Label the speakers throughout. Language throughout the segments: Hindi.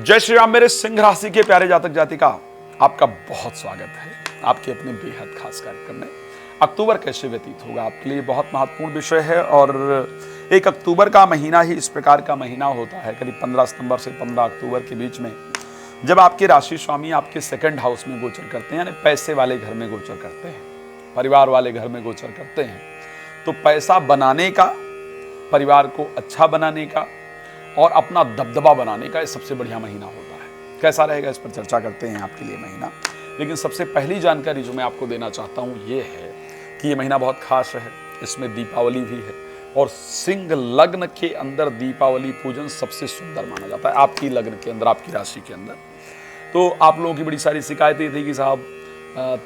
Speaker 1: जय श्री राम। मेरे सिंह राशि के प्यारे जातक जातिका, आपका बहुत स्वागत है आपके अपने बेहद खास कार्यक्रम में। अक्टूबर कैसे व्यतीत होगा आपके लिए बहुत महत्वपूर्ण विषय है। और 1 अक्टूबर का महीना ही इस प्रकार का महीना होता है, करीब 15 सितंबर से 15 अक्टूबर के बीच में, जब आपके राशि स्वामी आपके सेकंड हाउस में गोचर करते हैं, यानी पैसे वाले घर में गोचर करते हैं, परिवार वाले घर में गोचर करते हैं। तो पैसा बनाने का, परिवार को अच्छा बनाने का और अपना दबदबा बनाने का ये सबसे बढ़िया महीना होता है। कैसा रहेगा इस पर चर्चा करते हैं आपके लिए महीना। लेकिन सबसे पहली जानकारी जो मैं आपको देना चाहता हूँ ये है कि ये महीना बहुत खास है। इसमें दीपावली भी है और सिंह लग्न के अंदर दीपावली पूजन सबसे सुंदर माना जाता है। आपकी लग्न के अंदर, आपकी राशि के अंदर तो आप लोगों की बड़ी सारी शिकायतें थी कि साहब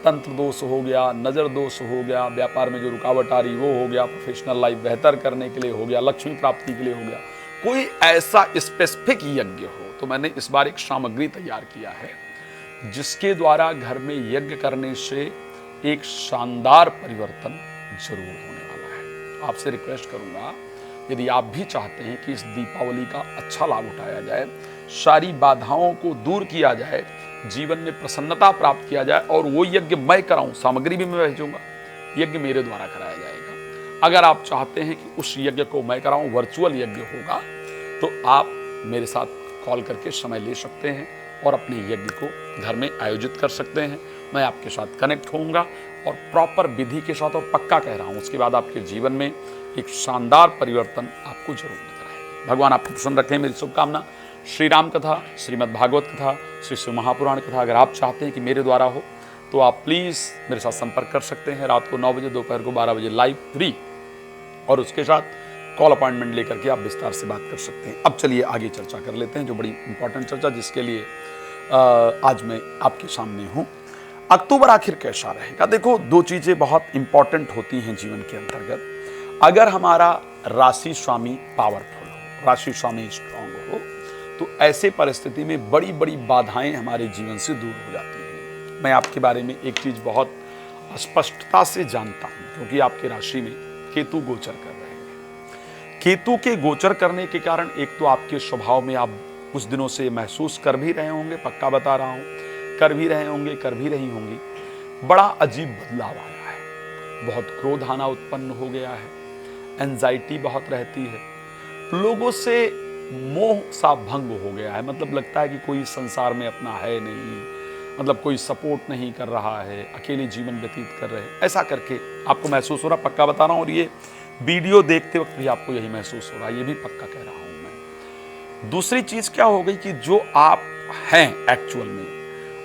Speaker 1: तंत्र दोष हो गया, नज़र दोष हो गया, व्यापार में जो रुकावट आ रही वो हो गया, प्रोफेशनल लाइफ बेहतर करने के लिए हो गया, लक्ष्मी प्राप्ति के लिए हो गया। कोई ऐसा स्पेसिफिक यज्ञ हो तो मैंने इस बार एक सामग्री तैयार किया है जिसके द्वारा घर में यज्ञ करने से एक शानदार परिवर्तन जरूर होने वाला है। आपसे रिक्वेस्ट करूंगा, यदि आप भी चाहते हैं कि इस दीपावली का अच्छा लाभ उठाया जाए, सारी बाधाओं को दूर किया जाए, जीवन में प्रसन्नता प्राप्त किया जाए और वो यज्ञ मैं कराऊं, सामग्री भी मैं भेजूंगा, यज्ञ मेरे द्वारा कराया जाएगा। अगर आप चाहते हैं कि उस यज्ञ को मैं कराऊं, वर्चुअल यज्ञ होगा, तो आप मेरे साथ कॉल करके समय ले सकते हैं और अपने यज्ञ को घर में आयोजित कर सकते हैं। मैं आपके साथ कनेक्ट होऊंगा और प्रॉपर विधि के साथ, और पक्का कह रहा हूं, उसके बाद आपके जीवन में एक शानदार परिवर्तन आपको जरूर नजर आएगा। भगवान आपको प्रसन्न रखें, मेरी शुभकामना। श्री राम कथा, श्रीमद् भागवत कथा, श्री शिव महापुराण कथा अगर आप चाहते हैं कि मेरे द्वारा हो तो आप प्लीज़ मेरे साथ संपर्क कर सकते हैं। रात को 9 बजे, दोपहर को 12 बजे लाइव फ्री, और उसके साथ कॉल अपॉइंटमेंट लेकर के आप विस्तार से बात कर सकते हैं। अब चलिए आगे चर्चा कर लेते हैं, जो बड़ी इंपॉर्टेंट चर्चा जिसके लिए आज मैं आपके सामने हूं। अक्टूबर आखिर कैसा रहेगा? देखो, 2 चीजें बहुत इंपॉर्टेंट होती हैं जीवन के अंतर्गत। अगर हमारा राशि स्वामी पावरफुल हो, राशि स्वामी स्ट्रांग हो, तो ऐसे परिस्थिति में बड़ी बड़ी बाधाएं हमारे जीवन से दूर हो जाती हैं। मैं आपके बारे में एक चीज बहुत स्पष्टता से जानता हूं, क्योंकि आपके राशि में केतु गोचर कर रहे हैं। केतु के गोचर करने के कारण एक तो आपके स्वभाव में आप कुछ दिनों से महसूस कर भी रहे होंगे, पक्का बता रहा हूं, कर भी रहे होंगे, कर भी रही होंगी, बड़ा अजीब बदलाव आया है। बहुत क्रोध आना उत्पन्न हो गया है, एंजाइटी बहुत रहती है, लोगों से मोह सा भंग हो गया है। मतलब लगता है कि कोई संसार में अपना है नहीं, मतलब कोई सपोर्ट नहीं कर रहा है, अकेले जीवन व्यतीत कर रहे हैं, ऐसा करके आपको महसूस हो रहा, पक्का बता रहा हूं। और ये वीडियो देखते वक्त भी आपको यही महसूस हो रहा है, ये भी पक्का कह रहा हूं मैं। दूसरी चीज क्या हो गई कि जो आप हैं एक्चुअल में,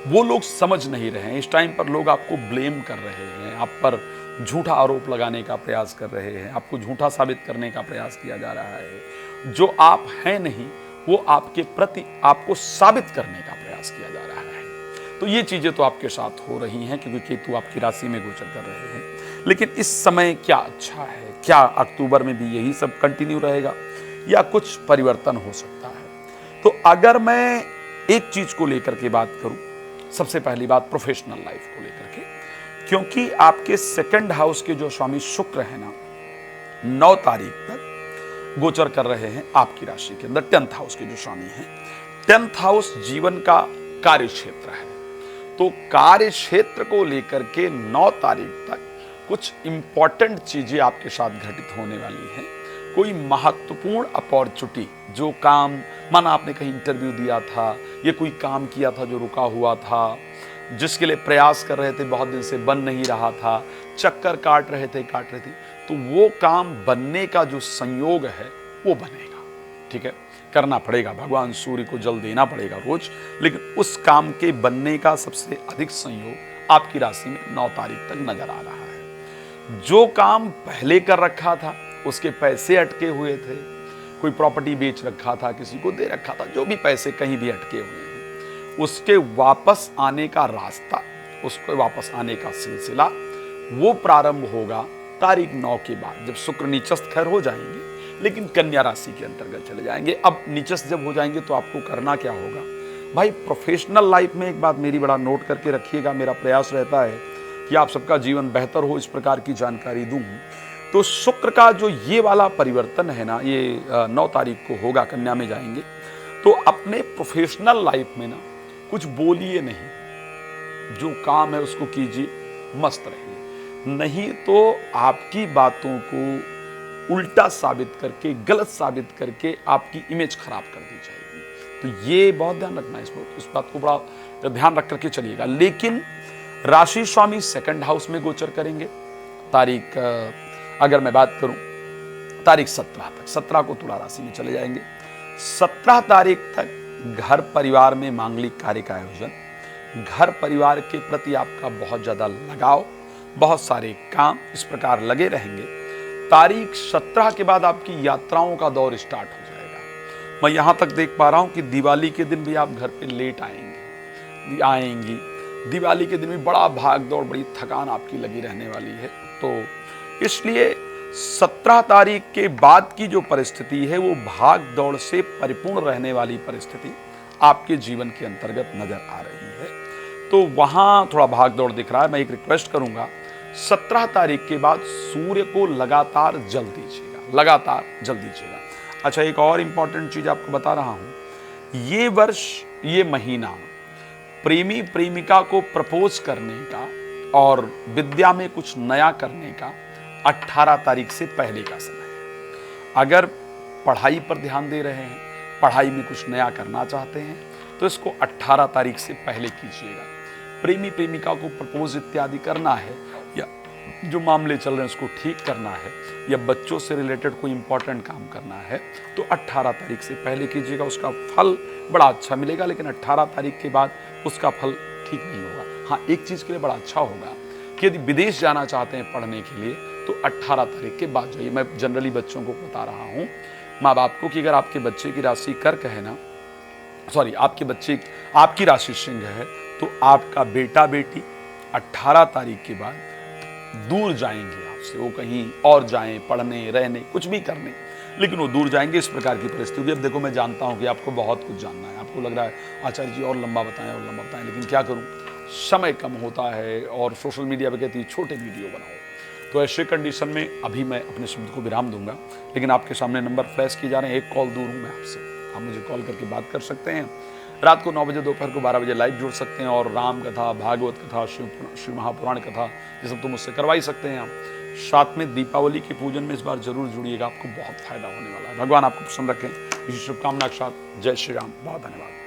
Speaker 1: वो लोग समझ नहीं रहे हैं। इस टाइम पर लोग आपको ब्लेम कर रहे हैं, आप पर झूठा आरोप लगाने का प्रयास कर रहे हैं, आपको झूठा साबित करने का प्रयास किया जा रहा है। जो आप हैं नहीं, वो आपके प्रति आपको साबित करने का प्रयास किया जा रहा है। तो ये चीजें तो आपके साथ हो रही हैं, क्योंकि केतु आपकी राशि में गोचर कर रहे हैं। लेकिन इस समय क्या अच्छा है? क्या अक्टूबर में भी यही सब कंटिन्यू रहेगा या कुछ परिवर्तन हो सकता है? तो अगर मैं एक चीज को लेकर के बात करूं, सबसे पहली बात प्रोफेशनल लाइफ को लेकर के, क्योंकि आपके सेकंड हाउस के जो स्वामी शुक्र है ना, 9 तारीख तक गोचर कर रहे हैं आपकी राशि के अंदर। 10th हाउस के जो स्वामी हैं, 10th हाउस जीवन का कार्य क्षेत्र है। तो कार्य क्षेत्र को लेकर के 9 तारीख तक कुछ इंपॉर्टेंट चीजें आपके साथ घटित होने वाली हैं। कोई महत्वपूर्ण अपॉर्चुनिटी, जो काम, माना आपने कहीं इंटरव्यू दिया था, ये कोई काम किया था जो रुका हुआ था, जिसके लिए प्रयास कर रहे थे, बहुत दिन से बन नहीं रहा था, चक्कर काट रहे थे, तो वो काम बनने का जो संयोग है वो बनेगा। ठीक है, करना पड़ेगा, भगवान सूर्य को जल देना पड़ेगा रोज, लेकिन उस काम के बनने का सबसे अधिक संयोग आपकी राशि में 9 तारीख तक नजर आ रहा है। जो काम पहले कर रखा था, उसके पैसे अटके हुए थे, कोई प्रॉपर्टी बेच रखा था, किसी को दे रखा था, जो भी पैसे कहीं भी अटके हुए हैं, उसके वापस आने का रास्ता, उसके वापस आने का सिलसिला वो प्रारंभ होगा तारीख 9 के बाद, जब शुक्र नीचस्थ खैर हो जाएंगे, लेकिन कन्या राशि के अंतर्गत चले जाएंगे। अब नीचस्थ जब हो जाएंगे तो आपको करना क्या होगा भाई? प्रोफेशनल लाइफ में एक बात मेरी बड़ा नोट करके रखिएगा, मेरा प्रयास रहता है कि आप सबका जीवन बेहतर हो, इस प्रकार की जानकारी दूं। तो शुक्र का जो ये वाला परिवर्तन है ना, ये 9 तारीख को होगा, कन्या में जाएंगे। तो अपने प्रोफेशनल लाइफ में ना कुछ बोलिए नहीं, जो काम है उसको कीजिए, मस्त रहिए, नहीं तो आपकी बातों को उल्टा साबित करके, गलत साबित करके आपकी इमेज खराब कर दी जाएगी। तो ये बहुत ध्यान रखना है, इस बात को बड़ा ध्यान रख करके चलिएगा। लेकिन राशि स्वामी सेकंड हाउस में गोचर करेंगे। तारीख अगर मैं बात करूं तारीख 17 तक, 17 को तुला राशि में चले जाएंगे। 17 तारीख तक घर परिवार में मांगलिक कार्य का आयोजन, घर परिवार के प्रति आपका बहुत ज्यादा लगाव, बहुत सारे काम इस प्रकार लगे रहेंगे। तारीख 17 के बाद आपकी यात्राओं का दौर स्टार्ट हो जाएगा। मैं यहां तक देख पा रहा हूं कि दिवाली के दिन भी आप घर पे लेट आएंगी। दिवाली के दिन भी बड़ा भाग दौड़, बड़ी थकान आपकी लगी रहने वाली है। तो इसलिए 17 तारीख के बाद की जो परिस्थिति है वो भाग दौड़ से परिपूर्ण रहने वाली परिस्थिति आपके जीवन के अंतर्गत नजर आ रही है। तो वहां थोड़ा भाग दौड़ दिख रहा है। मैं एक रिक्वेस्ट करूंगा, 17 तारीख के बाद सूर्य को लगातार जल दीजिएगा। अच्छा, एक और इंपॉर्टेंट चीज आपको बता रहा हूं, ये वर्ष, ये महीना प्रेमी प्रेमिका को प्रपोज करने का और विद्या में कुछ नया करने का 18 तारीख से पहले का समय है। अगर पढ़ाई पर ध्यान दे रहे हैं, पढ़ाई में कुछ नया करना चाहते हैं, तो इसको 18 तारीख से पहले कीजिएगा। प्रेमी प्रेमिका को प्रपोज इत्यादि करना है, या जो मामले चल रहे हैं उसको ठीक करना है, या बच्चों से रिलेटेड कोई इंपॉर्टेंट काम करना है, तो 18 तारीख से पहले कीजिएगा। उसका फल बड़ा अच्छा मिलेगा। लेकिन 18 तारीख के बाद उसका फल ठीक नहीं होगा। हाँ, एक चीज के लिए बड़ा अच्छा होगा कि यदि विदेश जाना चाहते हैं पढ़ने के लिए, तो 18 तारीख के बाद जाइए। मैं जनरली बच्चों को बता रहा हूँ, माँ बाप को, कि अगर आपके बच्चे की राशि कर्क है ना, आपकी राशि सिंह है, तो आपका बेटा बेटी 18 तारीख के बाद दूर जाएंगे आपसे। वो कहीं और जाएं, पढ़ने, रहने, कुछ भी करने, लेकिन वो दूर जाएंगे। इस प्रकार की परिस्थिति। अब देखो, मैं जानता हूं कि आपको बहुत कुछ जानना है, आपको लग रहा है आचार्य जी और लंबा बताएं, लेकिन क्या करूं, समय कम होता है और सोशल मीडिया पे कहती है छोटे वीडियो बनाओ। तो ऐसे कंडीशन में अभी मैं अपने शब्द को विराम दूंगा, लेकिन आपके सामने नंबर फ्लैश किए जा रहे हैं। एक कॉल दूर हूं मैं आपसे, आप मुझे कॉल करके बात कर सकते हैं। रात को 9 बजे, दोपहर को 12 बजे लाइव जुड़ सकते हैं, और राम कथा, भागवत कथा, शिव महापुराण कथा, ये सब तो मुझसे करवा ही सकते हैं आप। साथ में दीपावली के पूजन में इस बार जरूर जुड़िएगा, आपको बहुत फायदा होने वाला है। भगवान आपको पसंद रखें, इसी शुभकामना के साथ जय श्री राम। बहुत धन्यवाद।